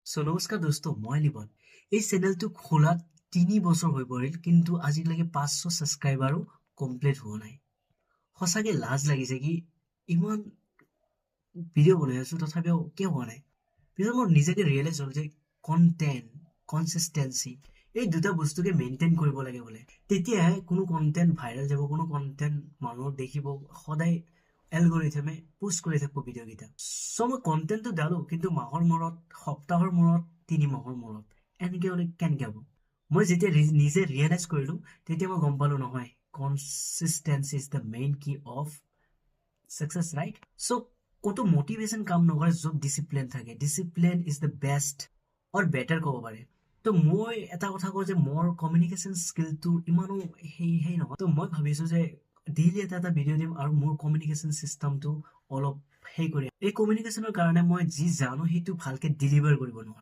নমস্কাৰ দোস্ত, মই লিবন। এই চেনেলটো খোলাত 3 বছৰ হৈ পৰিল, কিন্তু আজিলৈকে 500 ছাবস্ক্ৰাইবাৰো কমপ্লিট হোৱা নাই। সঁচাকে লাজ লাগিছে কি ইমান ভিডিঅ' বনাই আছো তথাপিও কিয় হোৱা নাই। পিছত মোৰ নিজকে ৰিয়েলাইজ হ'ল যে কণ্টেণ্ট, কনচিষ্টেঞ্চি এই দুটা বস্তুকে মেইনটেইন কৰিব লাগে বোলে। তেতিয়াহে কোনো কণ্টেণ্ট ভাইৰেল যাব, কোনো কণ্টেণ্ট মানুহক দেখিব। সদায় এলগৰিথমে পোষ্ট কৰি থাকিব ভিডিঅ'কেইটা। মই কণ্টেণ্টটো ডালো, কিন্তু মাহৰ মূৰত, সপ্তাহৰ মূৰত, 3 মাহৰ মূৰত এনেকে হ'লে কেনেকে হ'ব? মই যেতিয়া নিজে ৰিয়েলাইজ কৰিলো, তেতিয়া মই গম পালো নহয়, consistency is the main key of success, right? ক'তো মটিভেশ্যন কাম নকৰে য'ত ডিচিপ্লিন থাকে। Discipline is the best or better ক'ব পাৰে। মই এটা কথা কওঁ যে মোৰ কমিউনিকেশ্যন স্কিলটো ইমানো সেই নহয়। মই ভাবিছো যে ডেইলি এটা ভিডিঅ' দিম আৰু মোৰ কমিউনিকেশ্যন চিষ্টেমটো অলপ কৰি এই কমিউনিকেশ্যনৰ কাৰণে মই যি জানো সেইটো ভালকে ডেলিভাৰ কৰিব নোৱাৰো।